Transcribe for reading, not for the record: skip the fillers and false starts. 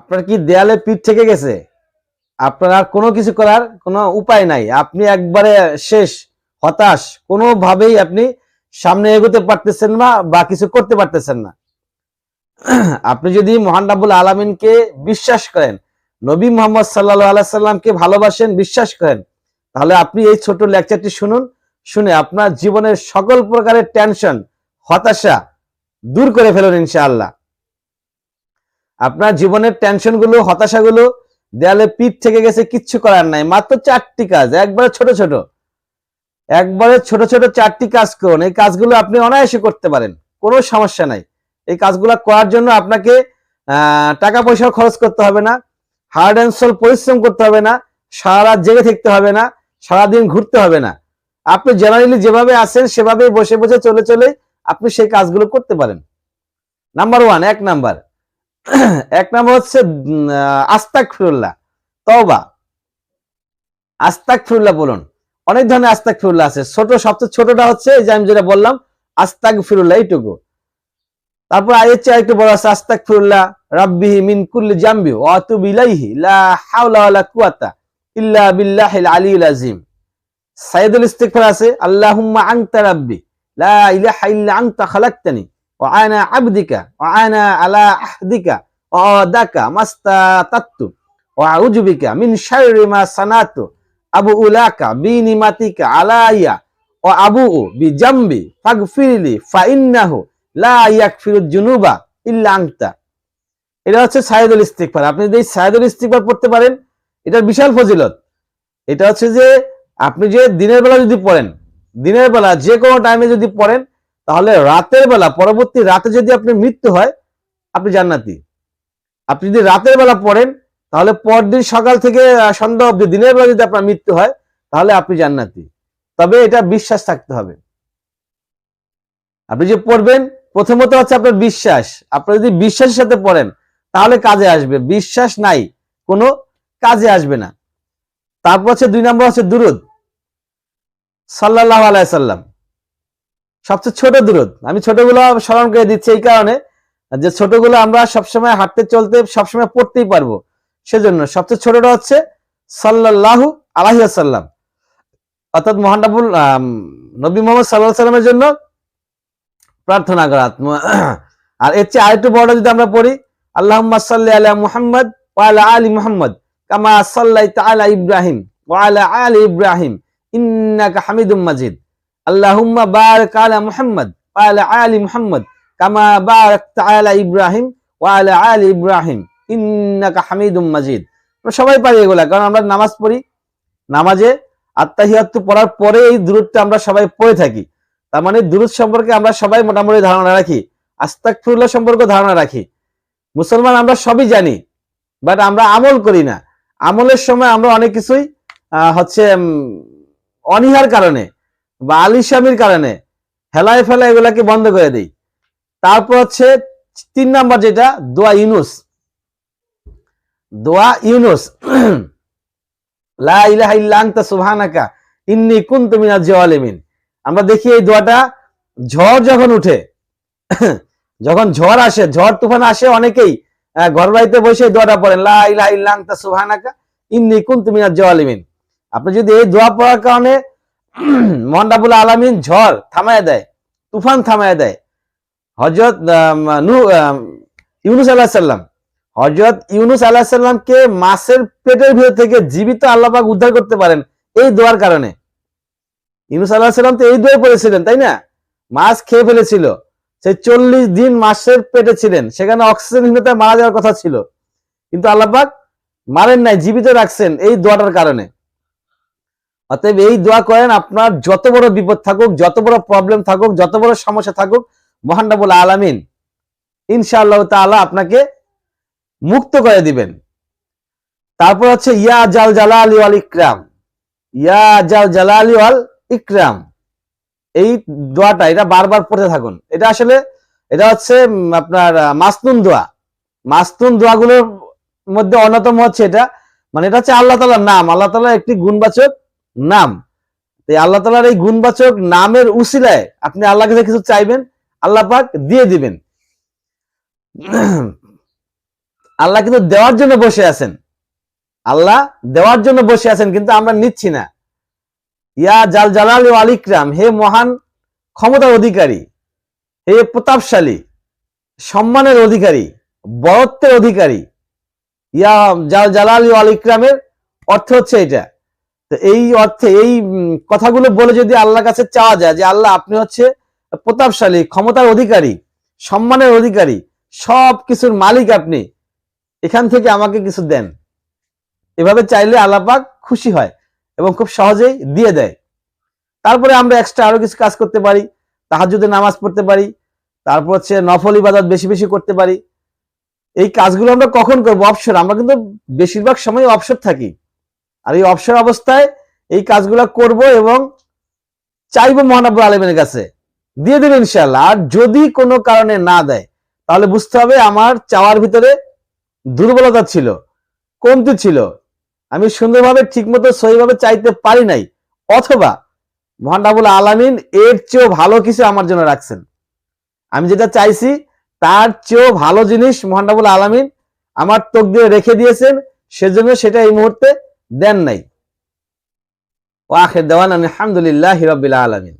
আপনার কি দেয়ালে পিঠ থেকে গেছে? আপনার আর কোনো কিছু করার কোনো উপায় নাই, আপনি একবারে শেষ, হতাশ, কোনোভাবেই আপনি সামনে এগোতে পারতেছেন না বা কিছু করতে পারতেছেন না। আপনি যদি মহান রাব্বুল আলামিনকে বিশ্বাস করেন, নবী মুহাম্মদ সাল্লাল্লাহু আলাইহি সাল্লামকে ভালোবাসেন, বিশ্বাস করেন, তাহলে আপনি এই ছোট লেকচারটি শুনুন। শুনে আপনার জীবনের সকল প্রকারের টেনশন, হতাশা দূর করে ফেলুন ইনশাআল্লাহ। আপনার জীবনের টেনশনগুলো, হতাশাগুলো, দেয়ালে পিঠ থেকে গেছে, কিচ্ছু করার নাই, মাত্র 4টি কাজ, একবারে ছোট ছোট, একবারে ছোট ছোট 4টি কাজ করুন। এই কাজগুলো আপনি অনায়াসে করতে পারেন, কোনো সমস্যা নাই। এই কাজগুলো করার জন্য আপনাকে টাকা পয়সা খরচ করতে হবে না, হার্ড অ্যান্ড সোল পরিশ্রম করতে হবে না, সারা রাত জেগে থাকতে হবে না, সারাদিন ঘুরতে হবে না। আপনি জেনারেলি যেভাবে আছেন সেভাবেই বসে বসে চলে চলে আপনি সেই কাজগুলো করতে পারেন। নাম্বার 1, 1 নাম্বার, 1 নাম্বার হচ্ছে আস্তাগফিরুল্লাহ, তওবা। আস্তাগফিরুল্লাহ বলুন। অনেক ধরনের আস্তাগফিরুল্লাহ আছে, ছোট, সবচেয়ে ছোটটা হচ্ছে এই যে আমি যেটা বললাম আস্তাগফিরুল্লাহ, এইটুকু। তারপর আরেকটু একটু বড় আছে আস্তাগফিরুল্লাহ রাব্বিহি মিন কুল্লি জামবি ওয়া আতুবু ইলাইহি লা হাওলা ওয়ালা কুওয়াতা ইল্লা বিল্লাহিল আলিয়্যিল আযীম। সাইয়্যিদুল ইস্তিগফার আছে আল্লাহুম্মা আনতা রাব্বি লা ইলাহা ইল্লা আনতা খালাকতানি ওয়া আনা আবদিকা ওয়া আনা আলা আহদিকা ওয়া আদাকা মাস্তাতাতু ওয়া আউযু বিকা মিন শাররি মা সানাতু আবুউ লাকা বিনিমাতিকা আলাইয়া ওয়া আবুউ বিজামবি ফাগফিরলি ফাইন্নাহু লা ইয়াগফিরুয যুনুবা ইল্লা আনতা। এটা হচ্ছে সাইয়্যিদুল ইস্তিগফার। আপনি যদি সাইয়্যিদুল ইস্তিগফার পড়তে পারেন, এটার বিশাল ফজিলত। এটা হচ্ছে যে আপনি যে দিনের বেলা যদি পড়েন, দিনের বেলা যে কোনো টাইমে যদি পড়েন, তাহলে রাতের বেলা, পরবর্তী রাতে যদি আপনার মৃত্যু হয়, আপনি জান্নাতি। আপনি যদি রাতের বেলা পড়েন, তাহলে পরদিন সকাল থেকে সন্ধ্যা অবধি দিনের বেলা যদি আপনার মৃত্যু হয়, তাহলে আপনি জান্নাতি। তবে এটা বিশ্বাস থাকতে হবে। আপনি যে পড়বেন, প্রথমত হচ্ছে আপনার বিশ্বাস। আপনি যদি বিশ্বাসের সাথে পড়েন তাহলে কাজে আসবে, বিশ্বাস নাই কোনো কাজে আসবে না। তারপর হচ্ছে 2 নম্বর হচ্ছে দুরুদ সাল্লাল্লাহু আলাইহি সাল্লাম, সবচেয়ে ছোট দুরুদ। আমি ছোটগুলো স্মরণ করে দিচ্ছি এই কারণে যে ছোটগুলো আমরা সবসময় হাঁটতে চলতে সবসময় পড়তেই পারবো, সেজন্য সবচেয়ে ছোটটা হচ্ছে সাল্লাল্লাহু আলাইহি ওয়াসাল্লাম, অর্থাৎ মহান রাব্বুল নবী মুহাম্মদ সাল্লাল্লাহু আলাইহি সাল্লামের জন্য প্রার্থনা করা। আর এর চেয়ে আরেকটু বড় যদি আমরা পড়ি আল্লাহুম্মা সাল্লি আলা মুহাম্মদ ওয়া আলা আলি মুহাম্মদ কামা সাল্লাইতা আলা ইব্রাহিম ওয়া আলা আলি ইব্রাহিম ইন্নাকা হামিদুম মাজিদ। আল্লাহুম্মা বারিক আলা মুহাম্মদ ওয়া আলা আলি মুহাম্মদ কামা বারাকতা আলা ইব্রাহিম ওয়া আলা আলি ইব্রাহিম ইন্নাকা হামিদুম মাজিদ। আমরা সবাই পারি এগুলা, কারণ আমরা নামাজ পড়ি, নামাজে আত্তাহিয়াতু পড়ার পরে এই দুরূদটা আমরা সবাই পড়ে থাকি। তার মানে দুরূদ সম্পর্কে আমরা সবাই মোটামুটি ধারণা রাখি, আস্তাগফিরুল্লাহ সম্পর্কে ধারণা রাখি। মুসলমান আমরা সবই জানি, বাট আমরা আমল করি না। আমলের সময় আমরা অনেক কিছুই হচ্ছে অনীহার কারণে বা আলিশামির কারণে হেলায় ফেলা এগুলাকে বন্ধ করে দেই। তারপর হচ্ছে 3 নাম্বার যেটা দোয়া ইউনুস, দোয়া ইউনুস লা ইলাহা ইল্লা আনতা সুবহানাকা ইন্নী কুনতু মিনাজ জালিমিন। আমরা দেখি এই দোয়াটা ঝড় যখন উঠে, যখন ঝড় আসে, ঝড় তুফান আসে, অনেকেই ঘর বাড়িতে বসে দোয়াটা পড়েন লা ইলাহা ইল্লা আনতা সুবহানাকা ইন্নী কুনতু মিনাজ জালিমিন। আপনি যদি এই দোয়া পড়ার কারণে মহান রাব্বুল আলামিন ঝড় থামায় দেয়, তুফান থামায় দেয়। হযরত ইউনুস আলাইহিস সালাম, হযরত ইউনুস আলাইহিস সালামকে মাছের পেটের ভিতর থেকে জীবিত আল্লাহ পাক উদ্ধার করতে পারেন এই দোয়ার কারণে। ইউনুস আলাইহিস সালাম তো এই দোয়া পড়েছিলেন, তাই না? মাছ খেয়ে ফেলেছিল, সেই 40 দিন মাছের পেটে ছিলেন, সেখানে অক্সিজেনহীনতায় মারা যাওয়ার কথা ছিল, কিন্তু আল্লাহ পাক মারেন নাই, জীবিত রাখছেন এই দোয়াটার কারণে। অতএব এই দোয়া করেন, আপনার যত বড় বিপদ থাকুক, যত বড় প্রবলেম থাকুক, যত বড় সমস্যা থাকুক, মহান রাব্বুল আলামিন ইনশাআল্লাহ তাআলা আপনাকে মুক্ত করে দিবেন। তারপর হচ্ছে ইয়া জাল জালালি ওয়াল ইকরাম, ইয়া জাল জালালি ওয়াল ইকরাম, এই দোয়াটা এটা বারবার পড়তে থাকুন। এটা আসলে এটা হচ্ছে আপনার মাসনুন দোয়া, মাসনুন দোয়াগুলোর মধ্যে অন্যতম হচ্ছে এটা। মানে এটা হচ্ছে আল্লাহ তাআলার নাম, আল্লাহ তাআলার একটি গুণবাচক নাম। এই আল্লাহ তাআলার এই গুণবাচক নামের উসিলায় আপনি আল্লাহর কাছে কিছু চাইবেন, আল্লাহ পাক দিয়ে দিবেন। আল্লাহ কিন্তু দেওয়ার জন্য বসে আছেন, আল্লাহ দেওয়ার জন্য বসে আছেন, কিন্তু আমরা নিচ্ছি না। ইয়া জাল জালাল ওয়াল ইকরাম, হে মহান ক্ষমতার অধিকারী, হে প্রতাপশালী, সম্মানের অধিকারী, বরত্বের অধিকারী। ইয়া জাল জালাল ওয়াল ইকরামের অর্থ হচ্ছে এটা। তো এই অর্থে এই কথাগুলো বলে যদি আল্লাহর কাছে চাওয়া যায় যে আল্লাহ আপনি হচ্ছে প্রতাপশালী, ক্ষমতার অধিকারী, সম্মানের অধিকারী, সব কিছুর মালিক আপনি, এখান থেকে আমাকে কিছু দেন, এভাবে চাইলে আল্লাহ পাক খুশি হয় এবং খুব সহজেই দিয়ে দেয়। তারপরে আমরা এক্সট্রা আরো কিছু কাজ করতে পারি, তাহাজ্জুদের নামাজ পড়তে পারি, তারপর হচ্ছে নফল ইবাদত বেশি বেশি করতে পারি। এই কাজগুলো আমরা কখন করবো? অবসর। আমরা কিন্তু বেশিরভাগ সময় অবসর থাকি, আর এই অবসর অবস্থায় এই কাজগুলো করব এবং চাইবো মহান রব্বুল আলামিনের কাছে, দিয়ে দেবে ইনশাআল্লাহ। আর যদি কোনো কারণে না দেয়, তাহলে বুঝতে হবে আমার চাওয়ার ভিতরে দুর্বলতা ছিল, কমতি ছিল, আমি সুন্দরভাবে ঠিকমতো সহিভাবে চাইতে পারি নাই, অথবা মহান রব্বুল আলামিন এর চেয়েও ভালো কিছু আমার জন্য রাখছেন। আমি যেটা চাইছি তার চেয়েও ভালো জিনিস মহান রব্বুল আলামিন আমার তকদিরে রেখে দিয়েছেন, সেজন্য সেটা এই মুহূর্তে দেন নাই। ওয়া আখির দাওয়ানা আলহামদুলিল্লাহি রাব্বিল আলামিন।